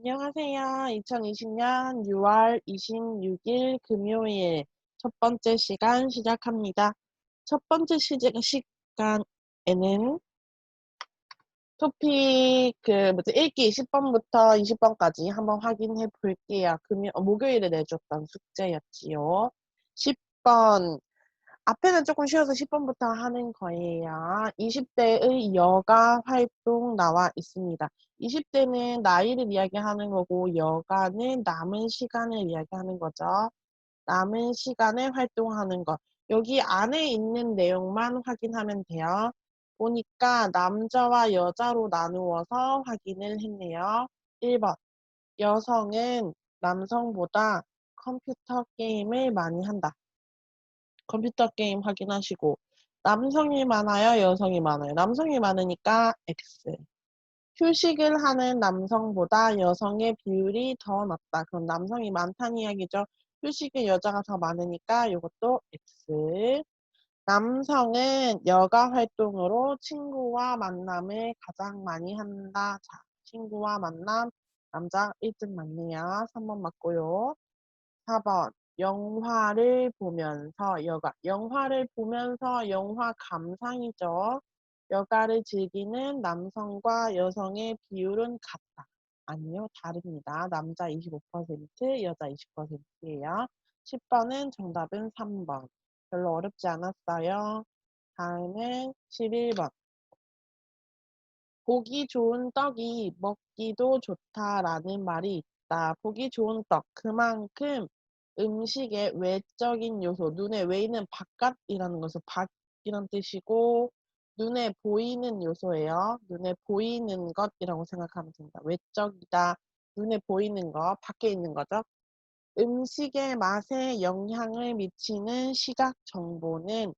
안녕하세요. 2020년 6월 26일 금요일 첫 번째 시간 시작합니다. 첫 번째 시간에는 토픽 읽기 10번부터 20번까지 한번 확인해 볼게요. 목요일에 내줬던 숙제였지요. 10번 앞에는 조금 쉬워서 10번부터 하는 거예요. 20대의 여가 활동 나와 있습니다. 20대는 나이를 이야기하는 거고 여가는 남은 시간을 이야기하는 거죠. 남은 시간에 활동하는 것. 여기 안에 있는 내용만 확인하면 돼요. 보니까 남자와 여자로 나누어서 확인을 했네요. 1번. 여성은 남성보다 컴퓨터 게임을 많이 한다. 컴퓨터 게임 확인하시고 남성이 많아요, 여성이 많아요? 남성이 많으니까 X. 휴식을 하는 남성보다 여성의 비율이 더 낮다. 그럼 남성이 많다는 이야기죠. 휴식은 여자가 더 많으니까 이것도 X. 남성은 여가 활동으로 친구와 만남을 가장 많이 한다. 자, 친구와 만남 남자 1등 맞네요. 3번 맞고요. 4번 영화를 보면서 여가. 영화를 보면서 영화 감상이죠. 여가를 즐기는 남성과 여성의 비율은 같다. 아니요, 다릅니다. 남자 25%, 여자 20%예요. 10번은 정답은 3번. 별로 어렵지 않았어요. 다음은 11번. 보기 좋은 떡이 먹기도 좋다라는 말이 있다. 보기 좋은 떡. 그만큼 음식의 외적인 요소, 눈에 외는 바깥이라는 것은 밖이란 뜻이고 눈에 보이는 요소예요. 눈에 보이는 것이라고 생각하면 됩니다. 외적이다. 눈에 보이는 것, 밖에 있는 거죠. 음식의 맛에 영향을 미치는 시각 정보는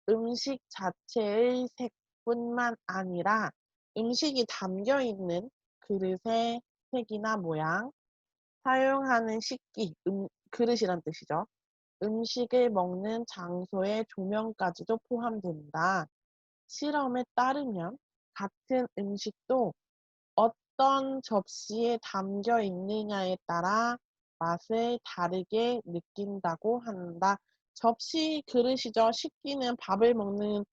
음식 자체의 색뿐만 아니라 음식이 담겨있는 그릇의 색이나 모양, 사용하는 식기, 그릇이란 뜻이죠. 음식을 먹는 장소의 조명까지도 포함된다. 실험에 따르면 같은 음식도 어떤 접시에 담겨 있느냐에 따라 맛을 다르게 느낀다고 한다. 접시 그릇이죠. 식기는 밥을 먹는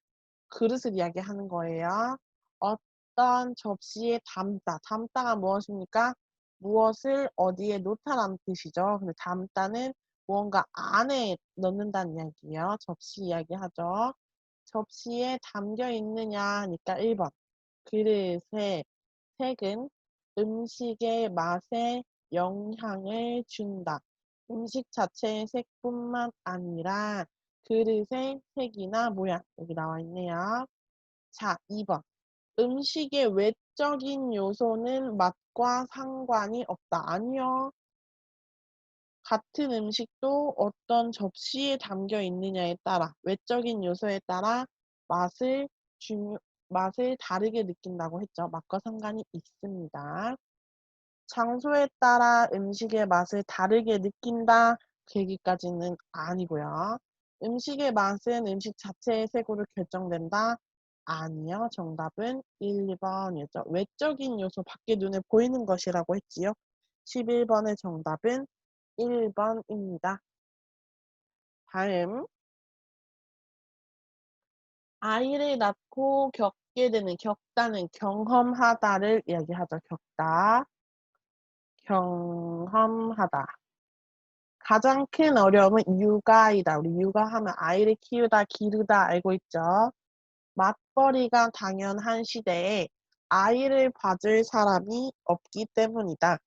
그릇을 이야기하는 거예요. 어떤 접시에 담다. 담다가 무엇입니까? 무엇을 어디에 놓다라는 뜻이죠. 근데 담다는 무언가 안에 넣는다는 이야기예요. 접시 이야기하죠. 접시에 담겨 있느냐 하니까 1번. 그릇의 색은 음식의 맛에 영향을 준다. 음식 자체의 색뿐만 아니라 그릇의 색이나 모양 여기 나와 있네요. 자, 2번. 음식의 외적인 요소는 맛과 상관이 없다. 아니요. 같은 음식도 어떤 접시에 담겨 있느냐에 따라 외적인 요소에 따라 맛을 맛을 다르게 느낀다고 했죠. 맛과 상관이 있습니다. 장소에 따라 음식의 맛을 다르게 느낀다. 그 얘기까지는 아니고요. 음식의 맛은 음식 자체의 색으로 결정된다. 아니요. 정답은 1번이었죠. 외적인 요소 밖에 눈에 보이는 것이라고 했지요. 11번의 정답은 1번입니다. 다음 아이를 낳고 겪게 되는 겪다는 경험하다를 이야기하죠. 겪다, 경험하다. 가장 큰 어려움은 육아이다. 우리 육아하면 아이를 키우다, 기르다 알고 있죠. 맞벌이가 당연한 시대에 아이를 봐줄 사람이 없기 때문이다.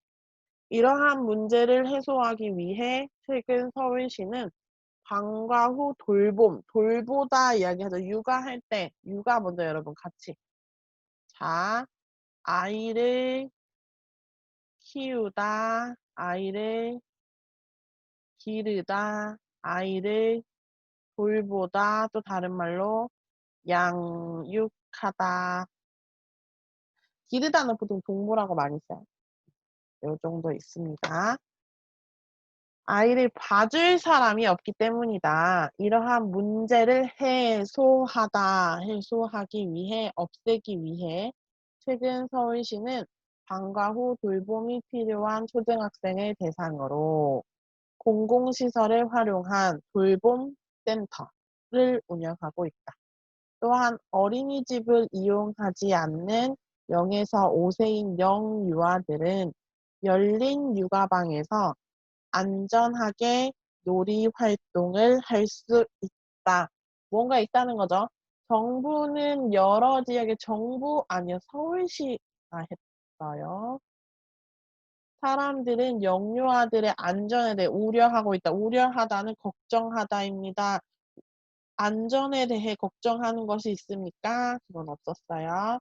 이러한 문제를 해소하기 위해 최근 서울시는 방과 후 돌봄, 돌보다 이야기하죠. 육아할 때, 육아 먼저 여러분 같이. 자, 아이를 키우다, 아이를 기르다, 아이를 돌보다, 또 다른 말로 양육하다. 기르다는 보통 동물하고 많이 써요. 요 정도 있습니다. 아이를 봐줄 사람이 없기 때문이다. 이러한 문제를 해소하기 위해, 없애기 위해 최근 서울시는 방과 후 돌봄이 필요한 초등학생을 대상으로 공공시설을 활용한 돌봄 센터를 운영하고 있다. 또한 어린이집을 이용하지 않는 0에서 5세인 영유아들은 열린 육아방에서 안전하게 놀이 활동을 할 수 있다. 뭔가 있다는 거죠. 정부는 여러 지역의 정부 아니요 서울시가 했어요. 사람들은 영유아들의 안전에 대해 우려하고 있다. 우려하다는 걱정하다입니다. 안전에 대해 걱정하는 것이 있습니까? 그건 없었어요.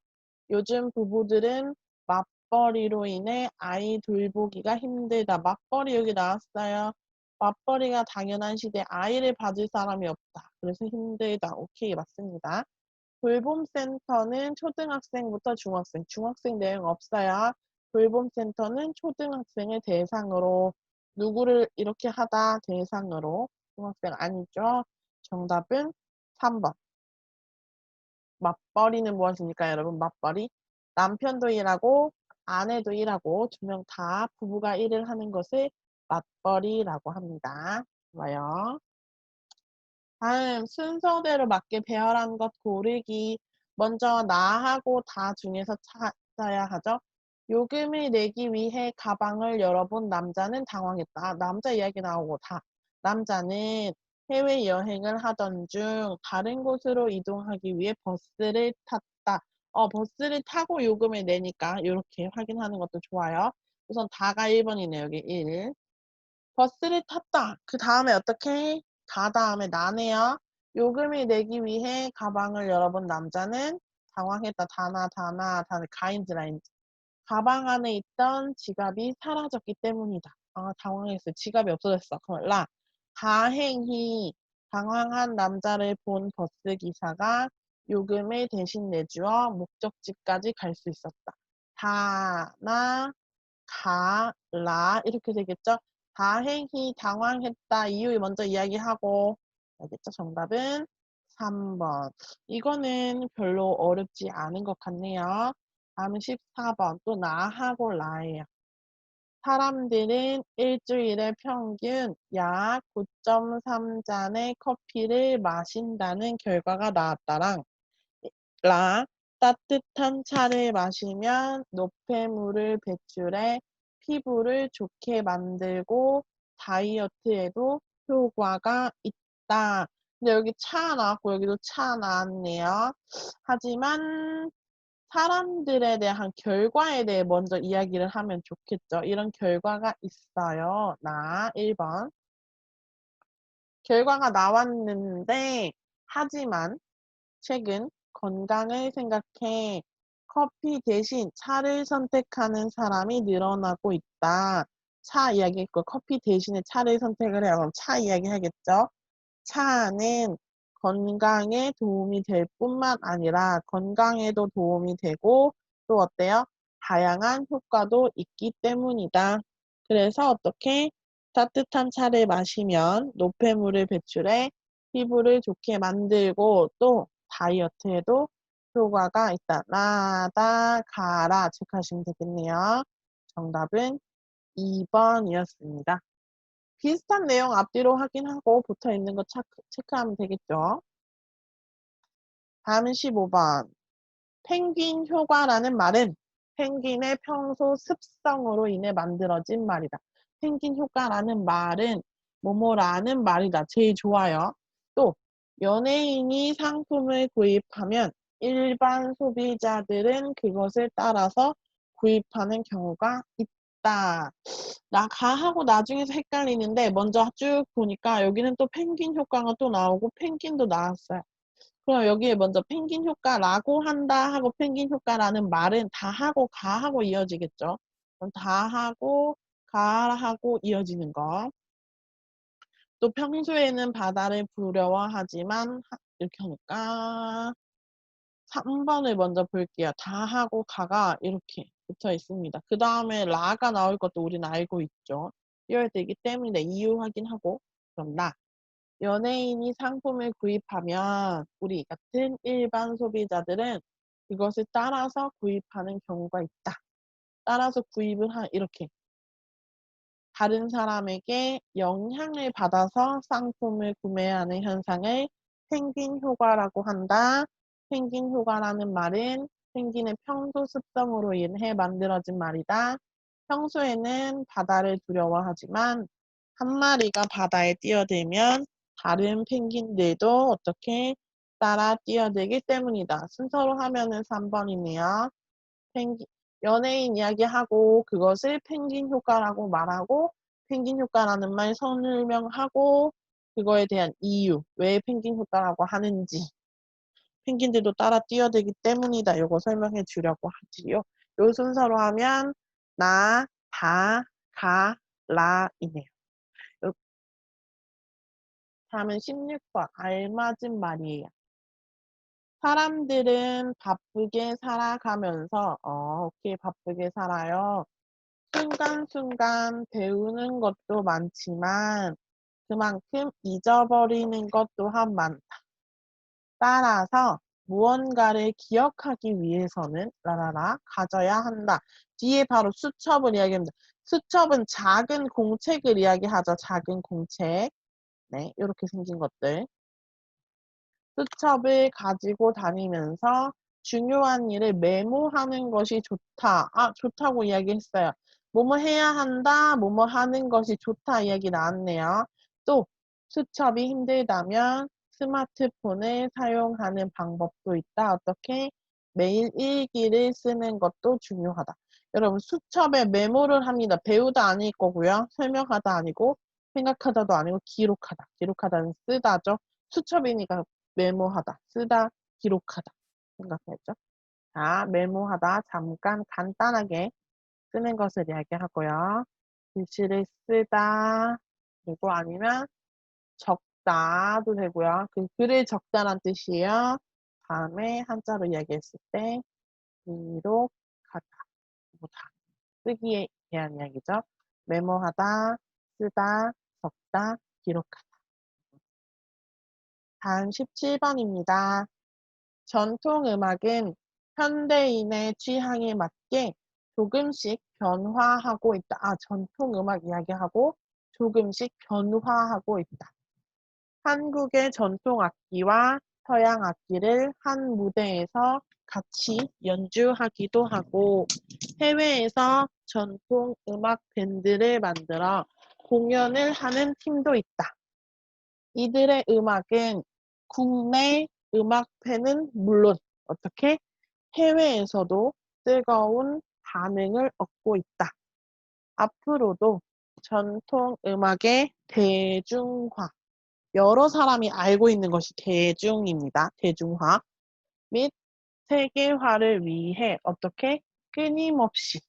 요즘 부부들은 맞벌이로 인해 아이 돌보기가 힘들다. 맞벌이 여기 나왔어요. 맞벌이가 당연한 시대에 아이를 봐줄 사람이 없다. 그래서 힘들다. 오케이, 맞습니다. 돌봄센터는 초등학생부터 중학생, 중학생 내용 없어요. 돌봄센터는 초등학생을 대상으로 누구를 이렇게 하다 대상으로 중학생 아니죠. 정답은 3번. 맞벌이는 무엇입니까, 여러분? 맞벌이. 남편도 일하고 아내도 일하고 두 명 다 부부가 일을 하는 것을 맞벌이라고 합니다. 좋아요. 다음 순서대로 맞게 배열한 것 고르기. 먼저 나하고 다 중에서 찾아야 하죠. 요금을 내기 위해 가방을 열어본 남자는 당황했다. 남자 이야기 나오고 다. 남자는 해외여행을 하던 중 다른 곳으로 이동하기 위해 버스를 탔다. 버스를 타고 요금을 내니까 이렇게 확인하는 것도 좋아요. 우선 다가 1번이네요. 여기 1. 버스를 탔다. 그 다음에 어떻게? 다 다음에 나네요. 요금을 내기 위해 가방을 열어본 남자는 당황했다. 가인즈. 가방 안에 있던 지갑이 사라졌기 때문이다. 당황했어. 지갑이 없어졌어. 그럼 다행히 당황한 남자를 본 버스기사가 요금을 대신 내주어 목적지까지 갈 수 있었다. 이렇게 되겠죠. 다행히 당황했다. 이유 먼저 이야기하고 알겠죠? 정답은 3번. 이거는 별로 어렵지 않은 것 같네요. 다음은 14번. 또 나하고 라예요. 사람들은 일주일에 평균 약 9.3잔의 커피를 마신다는 결과가 나왔다랑 따뜻한 차를 마시면 노폐물을 배출해 피부를 좋게 만들고 다이어트에도 효과가 있다. 근데 여기 차 나왔고 여기도 차 나왔네요. 하지만 사람들에 대한 결과에 대해 먼저 이야기를 하면 좋겠죠. 이런 결과가 있어요. 1번. 결과가 나왔는데 하지만 최근 건강을 생각해 커피 대신 차를 선택하는 사람이 늘어나고 있다. 차 이야기했고 커피 대신에 차를 선택을 해요. 그럼 차 이야기 하겠죠. 차는 건강에 도움이 될 뿐만 아니라 건강에도 도움이 되고 또 어때요? 다양한 효과도 있기 때문이다. 그래서 어떻게 따뜻한 차를 마시면 노폐물을 배출해 피부를 좋게 만들고 또 다이어트에도 효과가 있다. 나다 가라 체크하시면 되겠네요. 정답은 2번이었습니다. 비슷한 내용 앞뒤로 확인하고 붙어있는 거 체크하면 되겠죠. 다음은 15번. 펭귄 효과라는 말은 펭귄의 평소 습성으로 인해 만들어진 말이다. 펭귄 효과라는 말은 뭐뭐라는 말이다. 제일 좋아요. 또 연예인이 상품을 구입하면 일반 소비자들은 그것을 따라서 구입하는 경우가 있다. 가하고 나중에서 헷갈리는데 먼저 쭉 보니까 여기는 또 펭귄 효과가 또 나오고 펭귄도 나왔어요. 그럼 여기에 먼저 펭귄 효과라고 한다 하고 펭귄 효과라는 말은 다하고 가하고 이어지겠죠. 그럼 다하고 가하고 이어지는 거. 또 평소에는 바다를 부러워하지만 이렇게 하니까 3번을 먼저 볼게요. 다하고 가가 이렇게 붙어 있습니다. 그 다음에 라가 나올 것도 우리는 알고 있죠. 이어되기 때문에 이유 확인하고 그럼 연예인이 상품을 구입하면 우리 같은 일반 소비자들은 그것을 따라서 구입하는 경우가 있다. 따라서 구입을 이렇게 다른 사람에게 영향을 받아서 상품을 구매하는 현상을 펭귄 효과라고 한다. 펭귄 효과라는 말은 펭귄의 평소 습성으로 인해 만들어진 말이다. 평소에는 바다를 두려워하지만 한 마리가 바다에 뛰어들면 다른 펭귄들도 어떻게 따라 뛰어들기 때문이다. 순서로 하면은 3번이네요. 펭귄, 연예인 이야기하고 그것을 펭귄 효과라고 말하고 펭귄 효과라는 말 설명하고 그거에 대한 이유, 왜 펭귄 효과라고 하는지 펭귄들도 따라 뛰어들기 때문이다. 요거 설명해 주려고 하지요. 요 순서로 하면 나, 다, 가, 라 이네요. 다음은 16번 알맞은 말이에요. 사람들은 바쁘게 살아가면서 오케이 바쁘게 살아요. 순간순간 배우는 것도 많지만 그만큼 잊어버리는 것 또한 많다. 따라서 무언가를 기억하기 위해서는 라라라 가져야 한다. 뒤에 바로 수첩을 이야기합니다. 수첩은 작은 공책을 이야기하죠. 작은 공책. 네, 이렇게 생긴 것들. 수첩을 가지고 다니면서 중요한 일을 메모하는 것이 좋다. 좋다고 이야기했어요. 뭐뭐 해야 한다, 뭐뭐 하는 것이 좋다 이야기 나왔네요. 또 수첩이 힘들다면 스마트폰을 사용하는 방법도 있다. 어떻게? 매일 일기를 쓰는 것도 중요하다. 여러분 수첩에 메모를 합니다. 배우다 아닐 거고요. 설명하다 아니고 생각하다도 아니고 기록하다. 기록하다는 쓰다죠. 수첩이니까 메모하다, 쓰다, 기록하다 생각했죠. 자, 메모하다 잠깐 간단하게 쓰는 것을 이야기하고요. 글씨를 쓰다 그리고 아니면 적다도 되고요. 그 글을 적다란 뜻이에요. 다음에 한자로 이야기했을 때 기록하다, 보다 쓰기에 대한 이야기죠. 메모하다, 쓰다, 적다, 기록하다. 다음 17번입니다. 전통음악은 현대인의 취향에 맞게 조금씩 변화하고 있다. 전통음악 이야기하고 조금씩 변화하고 있다. 한국의 전통악기와 서양악기를 한 무대에서 같이 연주하기도 하고 해외에서 전통음악 밴드를 만들어 공연을 하는 팀도 있다. 이들의 음악은 국내 음악팬은 물론 어떻게 해외에서도 뜨거운 반응을 얻고 있다. 앞으로도 전통 음악의 대중화, 여러 사람이 알고 있는 것이 대중입니다. 대중화 및 세계화를 위해 어떻게 끊임없이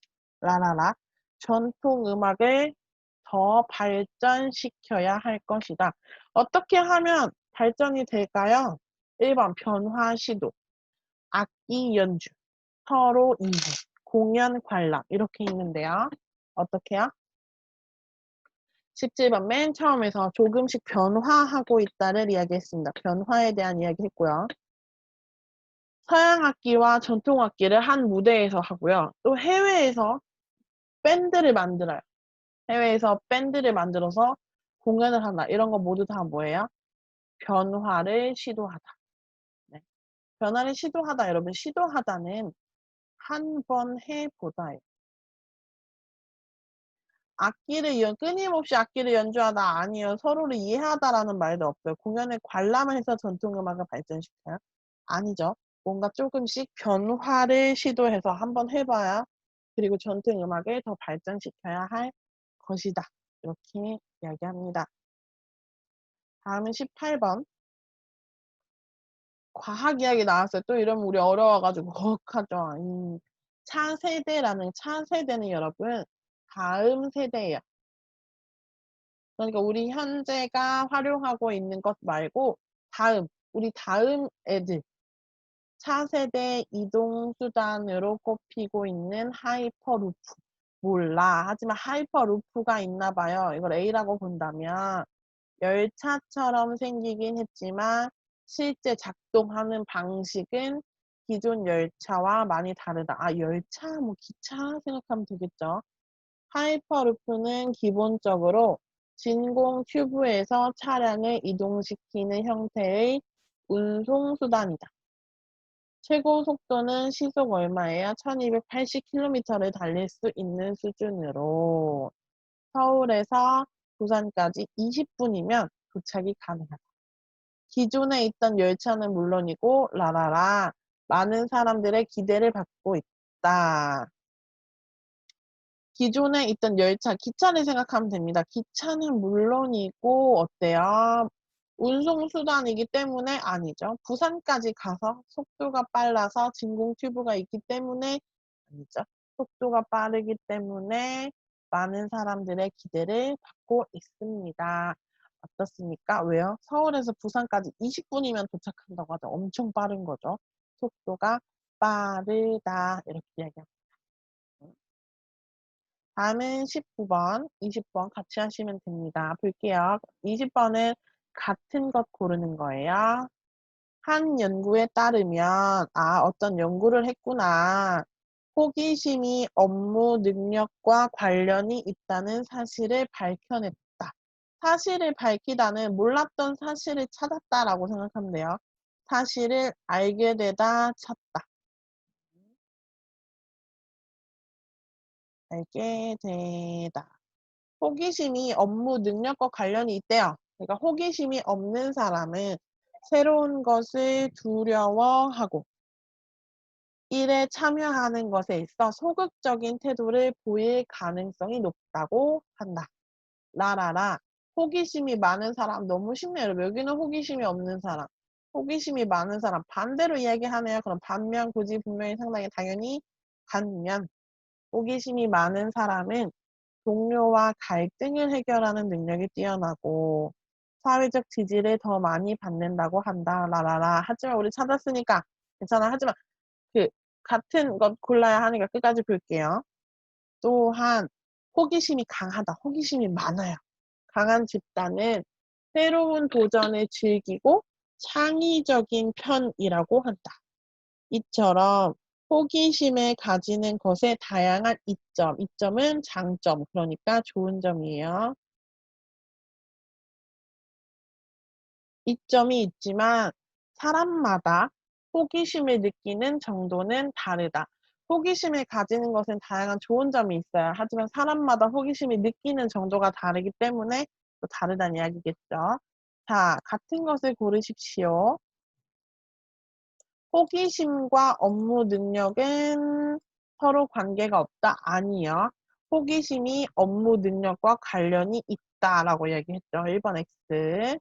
라라라 전통 음악을 더 발전시켜야 할 것이다. 어떻게 하면 발전이 될까요? 1번 변화 시도, 악기 연주, 서로 이해, 공연 관람 이렇게 있는데요. 어떻게요? 17번 맨 처음에서 조금씩 변화하고 있다를 이야기했습니다. 변화에 대한 이야기 했고요. 서양 악기와 전통 악기를 한 무대에서 하고요. 또 해외에서 밴드를 만들어요. 해외에서 밴드를 만들어서 공연을 한다. 이런 거 모두 다 뭐예요? 변화를 시도하다. 네. 변화를 시도하다. 여러분 시도하다는 한 번 해보다예요. 끊임없이 악기를 연주하다 아니요. 서로를 이해하다라는 말도 없어요. 공연에 관람을 해서 전통음악을 발전시켜요? 아니죠. 뭔가 조금씩 변화를 시도해서 한번 해봐야 그리고 전통음악을 더 발전시켜야 할 것이다. 이렇게 이야기합니다. 다음은 18번. 과학 이야기 나왔어요. 또 이러면 우리 어려워가지고 거북하죠. 차세대는 여러분 다음 세대예요. 그러니까 우리 현재가 활용하고 있는 것 말고 우리 다음 애들 차세대 이동수단으로 꼽히고 있는 하이퍼루프. 몰라. 하지만 하이퍼루프가 있나 봐요. 이걸 A라고 본다면 열차처럼 생기긴 했지만 실제 작동하는 방식은 기존 열차와 많이 다르다. 아, 열차, 뭐 기차 생각하면 되겠죠. 하이퍼루프는 기본적으로 진공 튜브에서 차량을 이동시키는 형태의 운송수단이다. 최고 속도는 시속 얼마예요? 1280km를 달릴 수 있는 수준으로 서울에서 부산까지 20분이면 도착이 가능하다. 기존에 있던 열차는 물론이고 라라라 많은 사람들의 기대를 받고 있다. 기존에 있던 열차, 기차를 생각하면 됩니다. 기차는 물론이고 어때요? 운송수단이기 때문에 아니죠. 부산까지 가서 속도가 빨라서 진공 튜브가 있기 때문에 아니죠. 속도가 빠르기 때문에 많은 사람들의 기대를 받고 있습니다. 어떻습니까? 왜요? 서울에서 부산까지 20분이면 도착한다고 하죠. 엄청 빠른 거죠. 속도가 빠르다. 이렇게 이야기합니다. 다음은 19번, 20번 같이 하시면 됩니다. 볼게요. 20번은 같은 것 고르는 거예요. 한 연구에 따르면, 어떤 연구를 했구나. 호기심이 업무 능력과 관련이 있다는 사실을 밝혀냈다. 사실을 밝히다는 몰랐던 사실을 찾았다라고 생각하면 돼요. 사실을 알게 되다, 찾다. 알게 되다. 호기심이 업무 능력과 관련이 있대요. 그러니까 호기심이 없는 사람은 새로운 것을 두려워하고 일에 참여하는 것에 있어 소극적인 태도를 보일 가능성이 높다고 한다. 라라라. 호기심이 많은 사람 너무 쉽네요. 여러분. 여기는 호기심이 없는 사람. 호기심이 많은 사람 반대로 이야기하네요. 그럼 반면, 굳이, 분명히, 상당히, 당연히, 반면. 호기심이 많은 사람은 동료와 갈등을 해결하는 능력이 뛰어나고 사회적 지지를 더 많이 받는다고 한다. 라라라. 하지만 우리 찾았으니까 괜찮아. 하지만 그 같은 것 골라야 하니까 끝까지 볼게요. 또한 호기심이 강하다. 호기심이 많아요. 강한 집단은 새로운 도전을 즐기고 창의적인 편이라고 한다. 이처럼 호기심을 가지는 것의 다양한 이점, 이점은 장점, 그러니까 좋은 점이에요. 이점이 있지만 사람마다 호기심을 느끼는 정도는 다르다. 호기심을 가지는 것은 다양한 좋은 점이 있어요. 하지만 사람마다 호기심을 느끼는 정도가 다르기 때문에 또 다르다는 이야기겠죠. 자, 같은 것을 고르십시오. 호기심과 업무 능력은 서로 관계가 없다? 아니요. 호기심이 업무 능력과 관련이 있다라고 얘기했죠. 1번 X.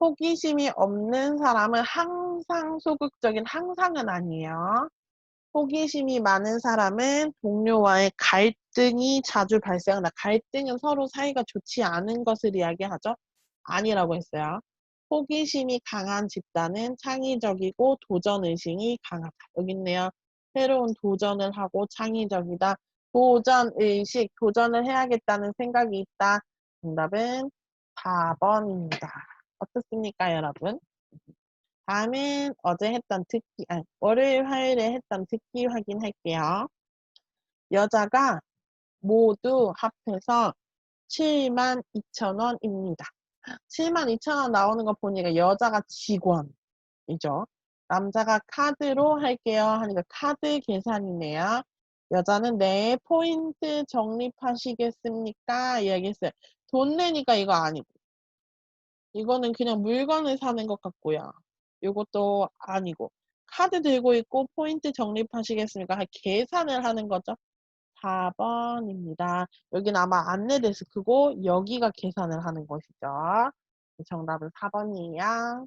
호기심이 없는 사람은 항상 소극적인, 항상은 아니에요. 호기심이 많은 사람은 동료와의 갈등이 자주 발생한다. 갈등은 서로 사이가 좋지 않은 것을 이야기하죠. 아니라고 했어요. 호기심이 강한 집단은 창의적이고 도전의식이 강하다. 여기 있네요. 새로운 도전을 하고 창의적이다. 도전의식, 도전을 해야겠다는 생각이 있다. 정답은 4번입니다. 어떻습니까, 여러분? 다음은 어제 했던 듣기, 월요일, 화요일에 했던 듣기 확인할게요. 여자가 모두 합해서 72,000원입니다. 72,000원 나오는 거 보니까 여자가 직원이죠. 남자가 카드로 할게요 하니까 카드 계산이네요. 여자는 네, 포인트 적립하시겠습니까? 이야기했어요. 돈 내니까 이거 아니고. 이거는 그냥 물건을 사는 것 같고요. 이것도 아니고. 카드 들고 있고 포인트 적립하시겠습니까? 계산을 하는 거죠. 4번입니다. 여기는 아마 안내 데스크고 여기가 계산을 하는 것이죠. 정답은 4번이에요.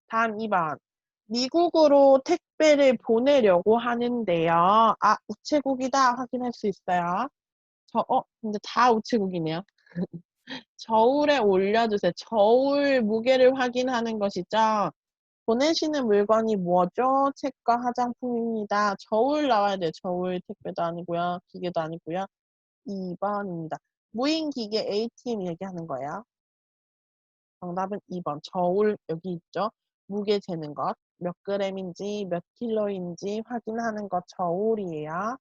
다음 2번. 미국으로 택배를 보내려고 하는데요. 우체국이다 확인할 수 있어요. 근데 다 우체국이네요. 저울에 올려주세요. 저울 무게를 확인하는 것이죠. 보내시는 물건이 뭐죠? 책과 화장품입니다. 저울 나와야 돼요. 저울 택배도 아니고요. 기계도 아니고요. 2번입니다. 무인기계 ATM 얘기하는 거예요. 정답은 2번. 저울 여기 있죠. 무게 재는 것. 몇 그램인지 몇 킬로인지 확인하는 거 저울이에요.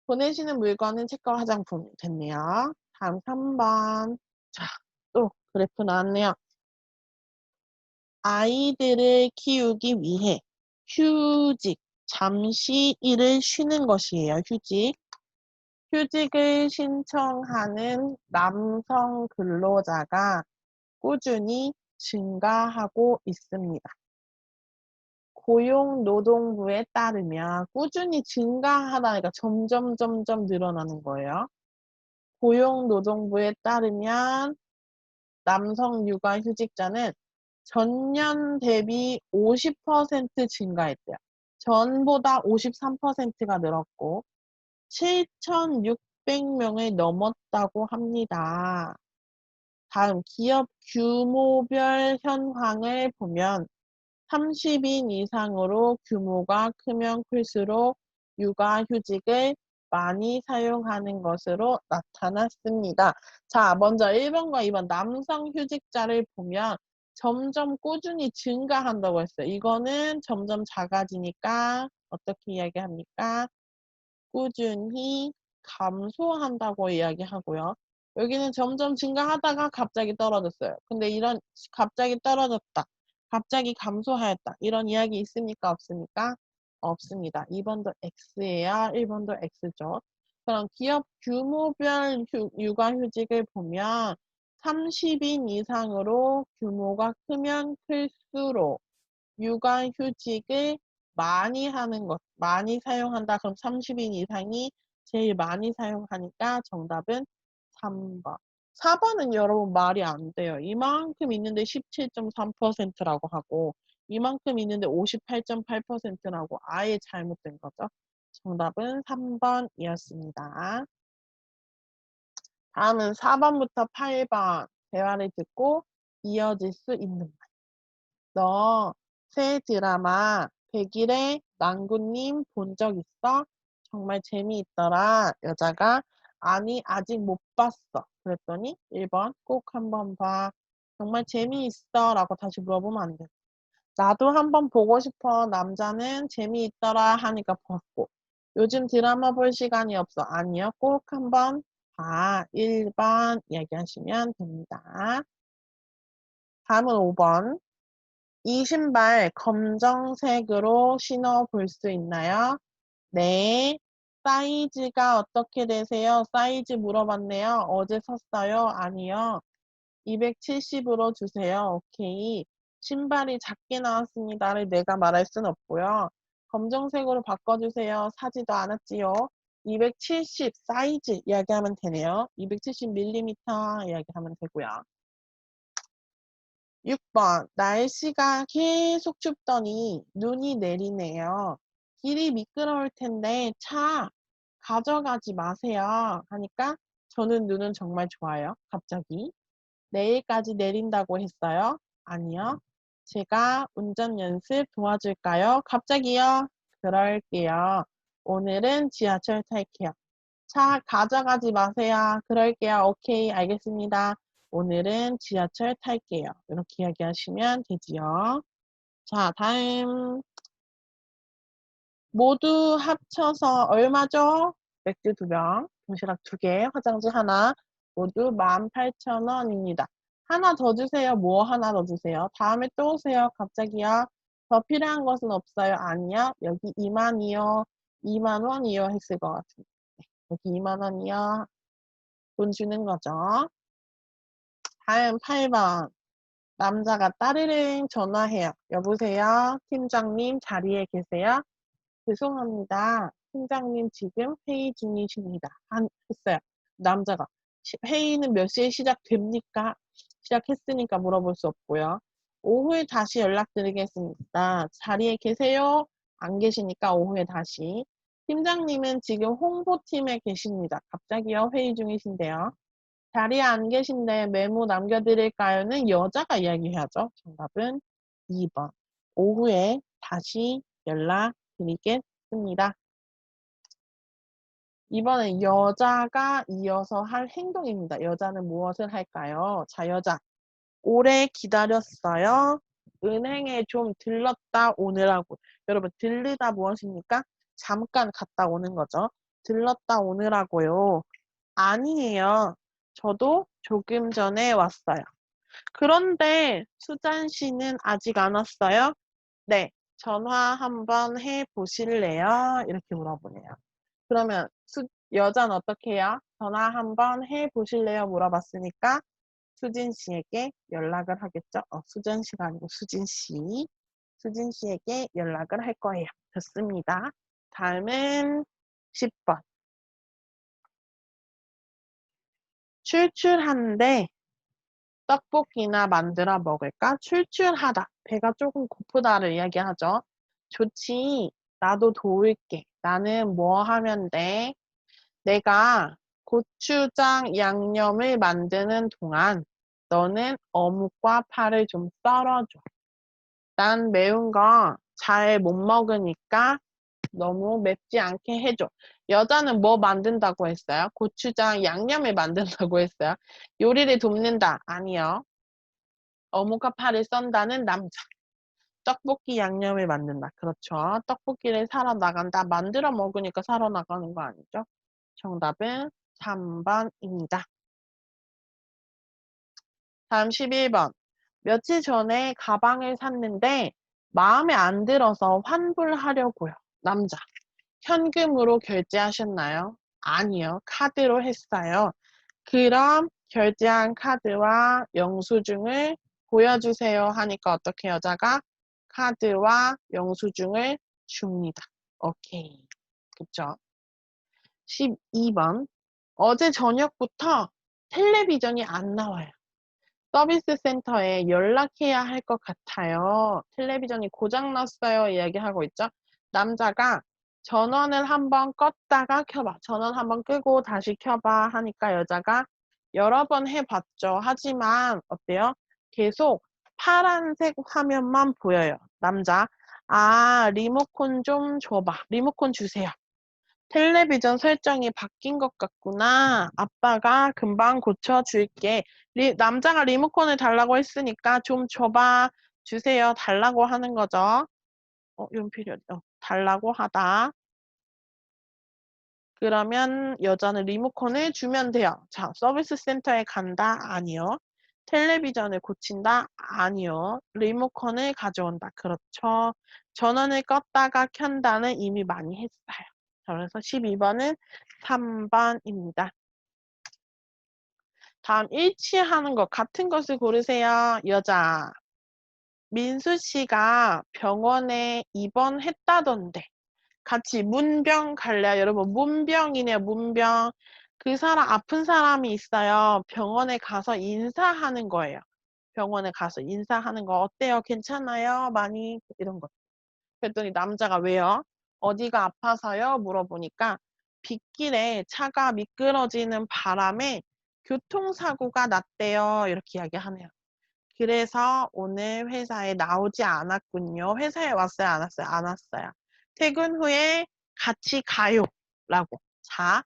보내시는 물건은 책과 화장품 됐네요. 다음 3번. 자, 또 그래프 나왔네요. 아이들을 키우기 위해 휴직, 잠시 일을 쉬는 것이에요. 휴직. 휴직을 신청하는 남성 근로자가 꾸준히 증가하고 있습니다. 고용노동부에 따르면 꾸준히 증가하다니까 점점 늘어나는 거예요. 고용노동부에 따르면 남성 육아휴직자는 전년 대비 50% 증가했대요. 전보다 53%가 늘었고 7,600명을 넘었다고 합니다. 다음 기업 규모별 현황을 보면 30인 이상으로 규모가 크면 클수록 육아휴직을 많이 사용하는 것으로 나타났습니다. 자, 먼저 1번과 2번 남성 휴직자를 보면 점점 꾸준히 증가한다고 했어요. 이거는 점점 작아지니까 어떻게 이야기합니까? 꾸준히 감소한다고 이야기하고요. 여기는 점점 증가하다가 갑자기 떨어졌어요. 근데 이런 갑자기 떨어졌다, 갑자기 감소하였다, 이런 이야기 있습니까? 없습니까? 없습니다. 2번도 X예요. 1번도 X죠. 그럼 기업 규모별 육아휴직을 보면 30인 이상으로 규모가 크면 클수록 육아휴직을 많이 하는 것, 많이 사용한다. 그럼 30인 이상이 제일 많이 사용하니까 정답은 3번. 4번은 여러분 말이 안 돼요. 이만큼 있는데 17.3%라고 하고 이만큼 있는데 58.8%라고 아예 잘못된 거죠. 정답은 3번이었습니다. 다음은 4번부터 8번 대화를 듣고 이어질 수 있는 말. 너 새 드라마 100일의 망구님 본 적 있어? 정말 재미있더라. 여자가 아니 아직 못 봤어. 그랬더니 1번 꼭 한번 봐. 정말 재미있어 라고 다시 물어보면 안 돼. 나도 한번 보고 싶어. 남자는 재미있더라 하니까 봤고. 요즘 드라마 볼 시간이 없어. 아니요. 꼭 한번 봐. 1번 이야기하시면 됩니다. 다음은 5번. 이 신발 검정색으로 신어볼 수 있나요? 네. 사이즈가 어떻게 되세요? 사이즈 물어봤네요. 어제 샀어요? 아니요. 270으로 주세요. 오케이. 신발이 작게 나왔습니다를 내가 말할 순 없고요. 검정색으로 바꿔주세요. 사지도 않았지요. 270 사이즈 이야기하면 되네요. 270mm 이야기하면 되고요. 6번. 날씨가 계속 춥더니 눈이 내리네요. 길이 미끄러울 텐데 차 가져가지 마세요. 하니까 저는 눈은 정말 좋아요. 갑자기. 내일까지 내린다고 했어요. 아니요. 제가 운전 연습 도와줄까요? 갑자기요. 그럴게요. 오늘은 지하철 탈게요. 차 가져가지 마세요. 그럴게요. 오케이, 알겠습니다. 오늘은 지하철 탈게요. 이렇게 이야기하시면 되지요. 자, 다음. 모두 합쳐서 얼마죠? 맥주 2병, 도시락 2개, 화장지 하나, 모두 18,000원입니다. 하나 더 주세요. 뭐 하나 더 주세요. 다음에 또 오세요. 갑자기요. 더 필요한 것은 없어요. 아니요. 여기 2만이요. 2만원이요. 했을 것 같습니다. 네, 여기 2만원이요. 돈 주는 거죠. 다음 8번. 남자가 따르릉 전화해요. 여보세요? 팀장님 자리에 계세요? 죄송합니다. 팀장님 지금 회의 중이십니다. 했어요. 남자가. 회의는 몇 시에 시작됩니까? 시작했으니까 물어볼 수 없고요. 오후에 다시 연락드리겠습니다. 자리에 계세요? 안 계시니까 오후에 다시. 팀장님은 지금 홍보팀에 계십니다. 갑자기요? 회의 중이신데요. 자리에 안 계신데 메모 남겨드릴까요?는 여자가 이야기해야죠. 정답은 2번. 오후에 다시 연락드리겠습니다. 이번엔 여자가 이어서 할 행동입니다. 여자는 무엇을 할까요? 자, 여자. 오래 기다렸어요. 은행에 좀 들렀다 오느라고. 여러분 들르다 무엇입니까? 잠깐 갔다 오는 거죠. 들렀다 오느라고요. 아니에요. 저도 조금 전에 왔어요. 그런데 수잔 씨는 아직 안 왔어요? 네. 전화 한번 해 보실래요? 이렇게 물어보네요. 그러면 여자는 어떻게 해요? 전화 한번 해 보실래요? 물어봤으니까 수진 씨에게 연락을 하겠죠? 수전 씨가 아니고 수진 씨. 수진 씨에게 연락을 할 거예요. 좋습니다. 다음은 10번. 출출한데 떡볶이나 만들어 먹을까? 출출하다. 배가 조금 고프다를 이야기하죠. 좋지. 나도 도울게. 나는 뭐 하면 돼? 내가 고추장 양념을 만드는 동안 너는 어묵과 파를 좀 썰어줘. 난 매운 거 잘 못 먹으니까 너무 맵지 않게 해줘. 여자는 뭐 만든다고 했어요? 고추장 양념을 만든다고 했어요. 요리를 돕는다. 아니요. 어묵과 파를 썬다는 남자. 떡볶이 양념을 만든다. 그렇죠. 떡볶이를 사러 나간다. 만들어 먹으니까 사러 나가는 거 아니죠? 정답은 3번입니다. 다음 11번. 며칠 전에 가방을 샀는데 마음에 안 들어서 환불하려고요. 남자. 현금으로 결제하셨나요? 아니요. 카드로 했어요. 그럼 결제한 카드와 영수증을 보여주세요 하니까 어떻게 여자가 카드와 영수증을 줍니다. 오케이. 그쵸? 12번. 어제 저녁부터 텔레비전이 안 나와요. 서비스 센터에 연락해야 할 것 같아요. 텔레비전이 고장났어요. 이야기하고 있죠. 남자가 전원을 한번 껐다가 켜봐. 전원 한번 끄고 다시 켜봐 하니까 여자가 여러 번 해봤죠. 하지만 어때요? 계속 파란색 화면만 보여요. 남자, 리모컨 좀 줘봐. 리모컨 주세요. 텔레비전 설정이 바뀐 것 같구나. 아빠가 금방 고쳐줄게. 남자가 리모컨을 달라고 했으니까 좀 줘봐, 주세요, 달라고 하는 거죠. 연필이 달라고 하다. 그러면 여자는 리모컨을 주면 돼요. 자, 서비스 센터에 간다? 아니요. 텔레비전을 고친다? 아니요. 리모컨을 가져온다. 그렇죠. 전원을 껐다가 켠다는 이미 많이 했어요. 자, 그래서 12번은 3번입니다. 다음 일치하는 것 같은 것을 고르세요. 여자. 민수 씨가 병원에 입원했다던데. 같이 문병 갈래요? 여러분 문병이네요. 문병. 그 사람 아픈 사람이 있어요. 병원에 가서 인사하는 거예요. 병원에 가서 인사하는 거 어때요? 괜찮아요? 많이 이런 거. 그랬더니 남자가 왜요? 어디가 아파서요? 물어보니까 빗길에 차가 미끄러지는 바람에 교통사고가 났대요. 이렇게 이야기하네요. 그래서 오늘 회사에 나오지 않았군요. 회사에 왔어요? 안 왔어요? 안 왔어요. 퇴근 후에 같이 가요. 라고. 자,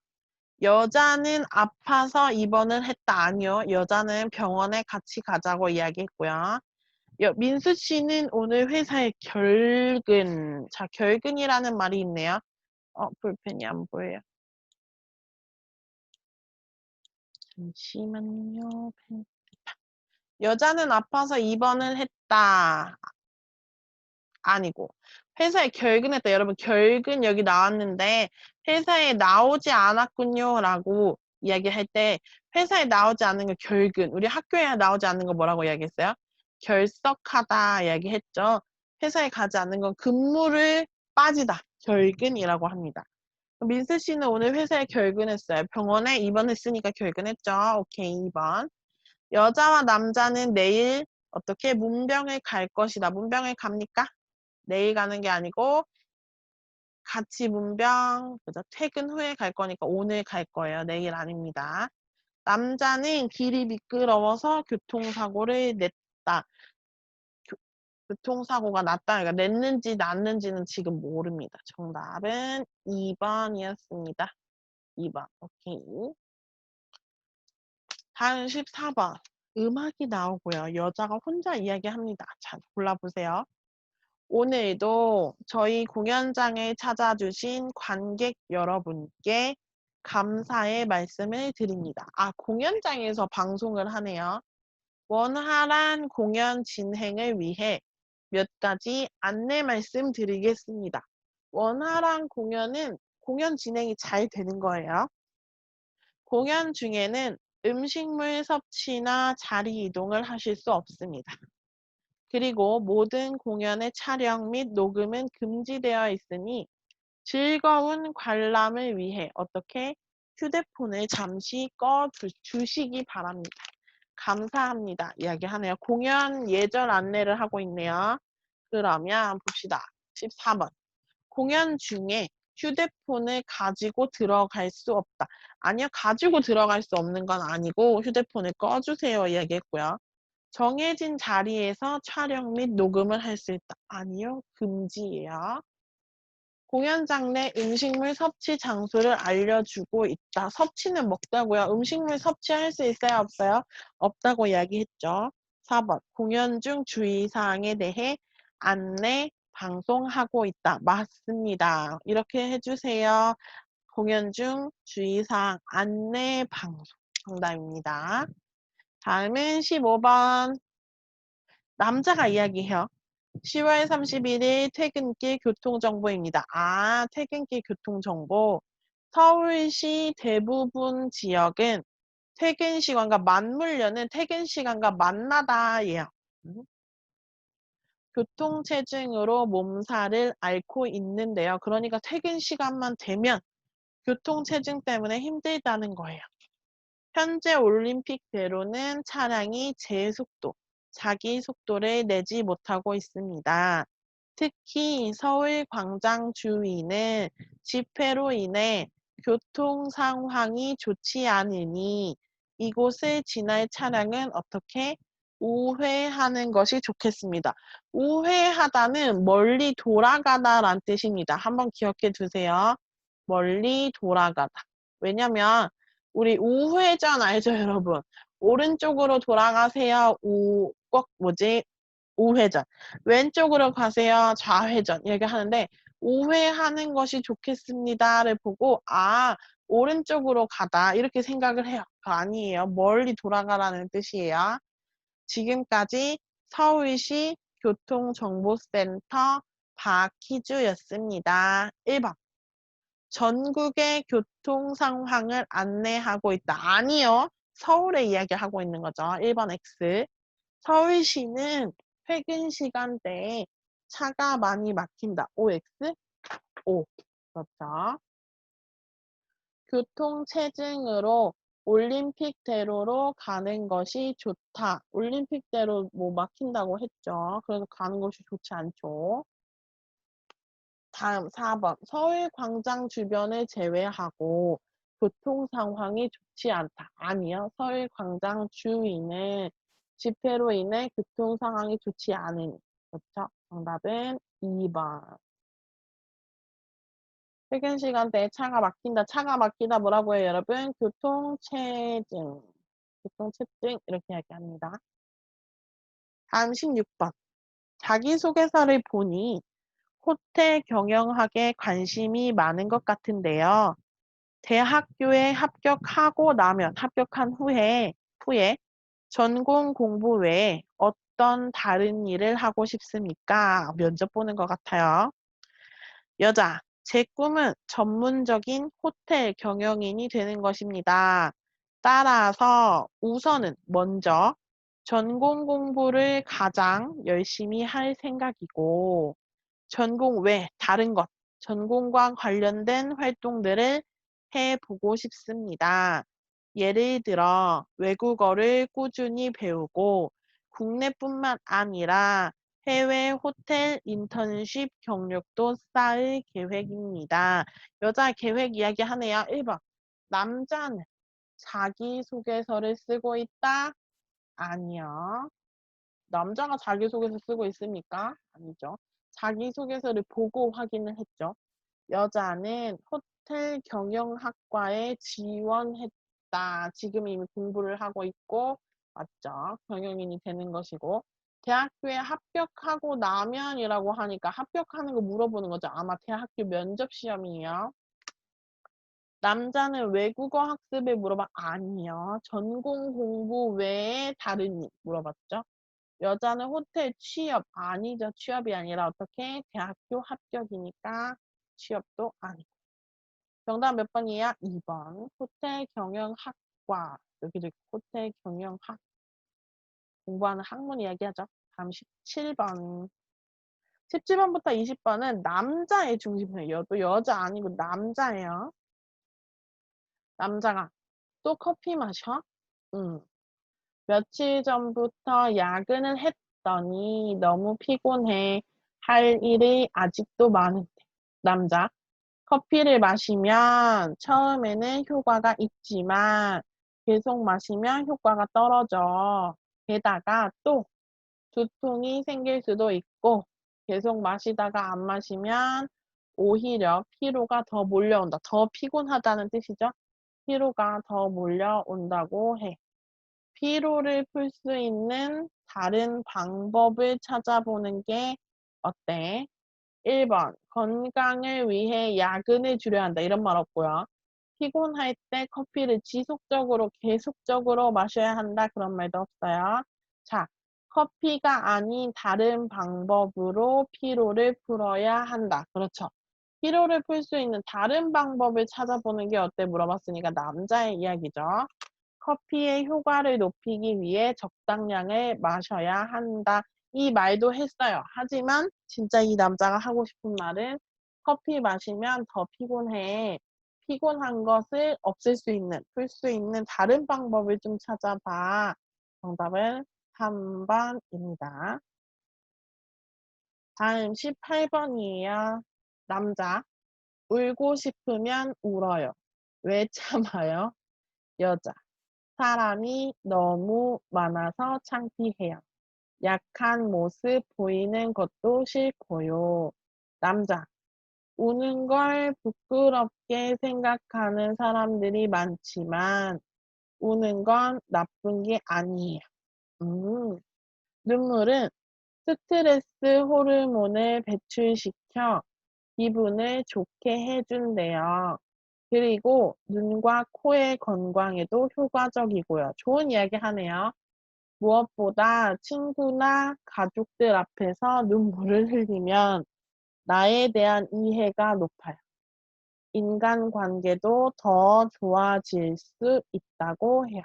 여자는 아파서 입원을 했다. 아니요. 여자는 병원에 같이 가자고 이야기했고요. 민수 씨는 오늘 회사에 결근. 자, 결근이라는 말이 있네요. 볼펜이 안 보여요. 잠시만요. 여자는 아파서 입원을 했다. 아니고. 회사에 결근했다. 여러분, 결근 여기 나왔는데 회사에 나오지 않았군요. 라고 이야기할 때 회사에 나오지 않는 거 결근. 우리 학교에 나오지 않는 거 뭐라고 이야기했어요? 결석하다 이야기했죠. 회사에 가지 않는 건 근무를 빠지다. 결근이라고 합니다. 민수 씨는 오늘 회사에 결근했어요. 병원에 입원했으니까 결근했죠. 오케이, 2번. 여자와 남자는 내일 어떻게 문병을 갈 것이다. 문병을 갑니까? 내일 가는 게 아니고 같이 문병, 그죠? 퇴근 후에 갈 거니까 오늘 갈 거예요. 내일 아닙니다. 남자는 길이 미끄러워서 교통사고를 냈다. 교통사고가 났다. 그러니까 냈는지 났는지는 지금 모릅니다. 정답은 2번이었습니다. 2번. 오케이. 다음 14번. 음악이 나오고요. 여자가 혼자 이야기합니다. 자, 골라보세요. 오늘도 저희 공연장에 찾아주신 관객 여러분께 감사의 말씀을 드립니다. 아, 공연장에서 방송을 하네요. 원활한 공연 진행을 위해 몇 가지 안내 말씀 드리겠습니다. 원활한 공연은 공연 진행이 잘 되는 거예요. 공연 중에는 음식물 섭취나 자리 이동을 하실 수 없습니다. 그리고 모든 공연의 촬영 및 녹음은 금지되어 있으니 즐거운 관람을 위해 어떻게 휴대폰을 잠시 주시기 바랍니다. 감사합니다. 이야기하네요. 공연 예절 안내를 하고 있네요. 그러면 봅시다. 14번. 공연 중에 휴대폰을 가지고 들어갈 수 없다. 아니요. 가지고 들어갈 수 없는 건 아니고 휴대폰을 꺼주세요. 이야기했고요. 정해진 자리에서 촬영 및 녹음을 할 수 있다. 아니요. 금지예요. 공연장 내 음식물 섭취 장소를 알려주고 있다. 섭취는 먹다고요. 음식물 섭취할 수 있어요? 없어요? 없다고 이야기했죠. 4번. 공연 중 주의사항에 대해 안내, 방송하고 있다. 맞습니다. 이렇게 해주세요. 공연 중 주의사항, 안내, 방송. 정답입니다. 다음은 15번. 남자가 이야기해요. 10월 31일 퇴근길 교통정보입니다. 아, 퇴근길 교통정보. 서울시 대부분 지역은 퇴근 시간과 맞물려는 퇴근 시간과 만나다예요. 교통체증으로 몸살을 앓고 있는데요. 그러니까 퇴근 시간만 되면 교통체증 때문에 힘들다는 거예요. 현재 올림픽대로는 차량이 제 속도, 자기 속도를 내지 못하고 있습니다. 특히 서울 광장 주위는 집회로 인해 교통 상황이 좋지 않으니 이곳을 지날 차량은 어떻게 우회하는 것이 좋겠습니다. 우회하다는 멀리 돌아가다라는 뜻입니다. 한번 기억해 두세요. 멀리 돌아가다. 왜냐면 우리 우회전 알죠, 여러분? 오른쪽으로 돌아가세요. 우회전. 왼쪽으로 가세요. 좌회전. 이렇게 하는데 우회하는 것이 좋겠습니다를 보고 아, 오른쪽으로 가다 이렇게 생각을 해요. 아니에요. 멀리 돌아가라는 뜻이에요. 지금까지 서울시 교통정보센터 박희주였습니다. 1번. 전국의 교통 상황을 안내하고 있다. 아니요. 서울의 이야기하고 있는 거죠. 1번 X. 서울시는 퇴근 시간대에 차가 많이 막힌다. OX? O. 그렇죠. 교통체증으로 올림픽대로로 가는 것이 좋다. 올림픽대로 뭐 막힌다고 했죠. 그래서 가는 것이 좋지 않죠. 다음 4번. 서울 광장 주변을 제외하고 교통 상황이 좋지 않다. 아니요. 서울 광장 주위는 집회로 인해 교통 상황이 좋지 않으니. 그렇죠? 정답은 2번. 퇴근 시간대에 차가 막힌다. 차가 막히다 뭐라고 해요, 여러분? 교통체증. 교통체증 이렇게 이야기합니다. 다음 16번. 자기소개서를 보니 호텔 경영학에 관심이 많은 것 같은데요. 대학교에 합격한 후에 전공 공부 외에 어떤 다른 일을 하고 싶습니까? 면접 보는 것 같아요. 여자, 제 꿈은 전문적인 호텔 경영인이 되는 것입니다. 따라서 우선은 먼저 전공 공부를 가장 열심히 할 생각이고 전공 외 다른 것, 전공과 관련된 활동들을 해보고 싶습니다. 예를 들어 외국어를 꾸준히 배우고 국내뿐만 아니라 해외 호텔 인턴십 경력도 쌓을 계획입니다. 여자 계획 이야기 하네요. 1번. 남자는 자기소개서를 쓰고 있다? 아니요. 남자가 자기소개서 쓰고 있습니까? 아니죠. 자기소개서를 보고 확인을 했죠. 여자는 호텔 경영학과에 지원했다. 지금 이미 공부를 하고 있고 맞죠? 경영인이 되는 것이고 대학교에 합격하고 나면이라고 하니까 합격하는 거 물어보는 거죠. 아마 대학교 면접 시험이에요. 남자는 외국어 학습에 물어봐? 아니요. 전공 공부 외에 다른 일 물어봤죠. 여자는 호텔 취업 아니죠. 취업이 아니라 어떻게? 대학교 합격이니까 취업도 아니고. 정답 몇 번이야? 2번. 호텔 경영학과. 여기도 있고 호텔 경영학. 공부하는 학문 이야기하죠. 다음 17번. 17번부터 20번은 남자의 중심이에요. 또 여자 아니고 남자예요. 남자가 또 커피 마셔? 응. 며칠 전부터 야근을 했더니 너무 피곤해. 할 일이 아직도 많은데. 남자. 커피를 마시면 처음에는 효과가 있지만 계속 마시면 효과가 떨어져. 게다가 또 두통이 생길 수도 있고 계속 마시다가 안 마시면 오히려 피로가 더 몰려온다. 더 피곤하다는 뜻이죠. 피로가 더 몰려온다고 해. 피로를 풀 수 있는 다른 방법을 찾아보는 게 어때? 1번 건강을 위해 야근을 줄여야 한다. 이런 말 없고요. 피곤할 때 커피를 지속적으로 계속적으로 마셔야 한다. 그런 말도 없어요. 자, 커피가 아닌 다른 방법으로 피로를 풀어야 한다. 그렇죠. 피로를 풀 수 있는 다른 방법을 찾아보는 게 어때 물어봤으니까 남자의 이야기죠. 커피의 효과를 높이기 위해 적당량을 마셔야 한다. 이 말도 했어요. 하지만 진짜 이 남자가 하고 싶은 말은 커피 마시면 더 피곤해. 피곤한 것을 없앨 수 있는, 풀 수 있는 다른 방법을 좀 찾아봐. 정답은 3번입니다. 다음 18번이에요. 남자. 울고 싶으면 울어요. 왜 참아요? 여자. 사람이 너무 많아서 창피해요. 약한 모습 보이는 것도 싫고요. 남자. 우는 걸 부끄럽게 생각하는 사람들이 많지만 우는 건 나쁜 게 아니에요. 눈물은 스트레스 호르몬을 배출시켜 기분을 좋게 해준대요. 그리고 눈과 코의 건강에도 효과적이고요. 좋은 이야기 하네요. 무엇보다 친구나 가족들 앞에서 눈물을 흘리면 나에 대한 이해가 높아요. 인간관계도 더 좋아질 수 있다고 해요.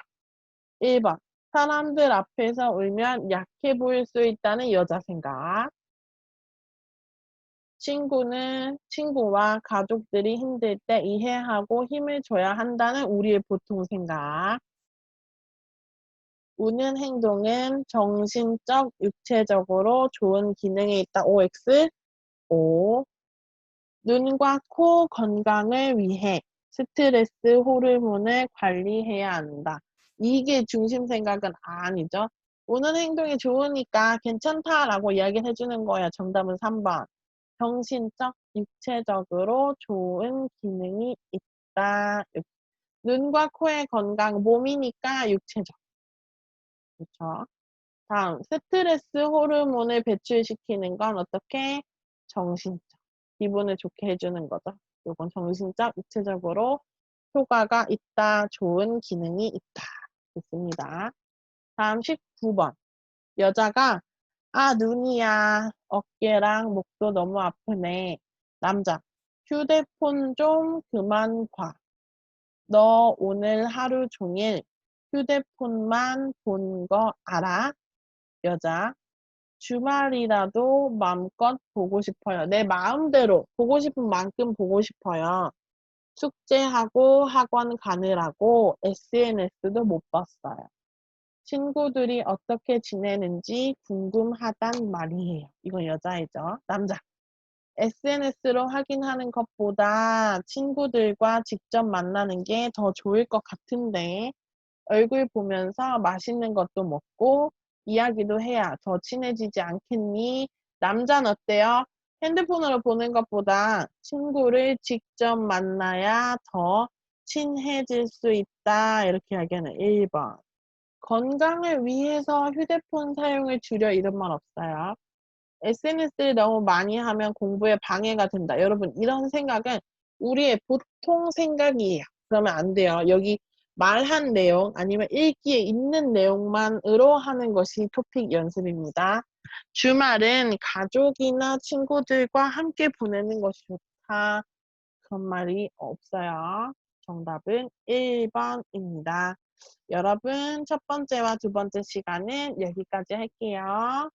1번. 사람들 앞에서 울면 약해 보일 수 있다는 여자 생각. 친구와 가족들이 힘들 때 이해하고 힘을 줘야 한다는 우리의 보통 생각. 우는 행동은 정신적, 육체적으로 좋은 기능이 있다. OX. O. 눈과 코 건강을 위해 스트레스 호르몬을 관리해야 한다. 이게 중심 생각은 아니죠. 우는 행동이 좋으니까 괜찮다라고 이야기를 해주는 거야. 정답은 3번. 정신적, 육체적으로 좋은 기능이 있다. 눈과 코의 건강, 몸이니까 육체적. 그렇죠? 다음, 스트레스 호르몬을 배출시키는 건 어떻게? 정신적. 기분을 좋게 해주는 거죠. 이건 정신적, 육체적으로 효과가 있다. 좋은 기능이 있다. 좋습니다. 다음 19번. 여자가 눈이야. 어깨랑 목도 너무 아프네. 남자. 휴대폰 좀 그만 봐. 너 오늘 하루 종일 휴대폰만 본 거 알아? 여자. 주말이라도 마음껏 보고 싶어요. 내 마음대로 보고 싶은 만큼 보고 싶어요. 숙제하고 학원 가느라고 SNS도 못 봤어요. 친구들이 어떻게 지내는지 궁금하단 말이에요. 이건 여자이죠. 남자. SNS로 확인하는 것보다 친구들과 직접 만나는 게 더 좋을 것 같은데 얼굴 보면서 맛있는 것도 먹고 이야기도 해야 더 친해지지 않겠니? 남자는 어때요? 핸드폰으로 보는 것보다 친구를 직접 만나야 더 친해질 수 있다. 이렇게 이야기하는 1번. 건강을 위해서 휴대폰 사용을 줄여 이런 말 없어요. SNS를 너무 많이 하면 공부에 방해가 된다. 여러분 이런 생각은 우리의 보통 생각이에요. 그러면 안 돼요. 여기 말한 내용 아니면 읽기에 있는 내용만으로 하는 것이 토픽 연습입니다. 주말은 가족이나 친구들과 함께 보내는 것이 좋다. 그런 말이 없어요. 정답은 1번입니다. 여러분 첫 번째와 두 번째 시간은 여기까지 할게요.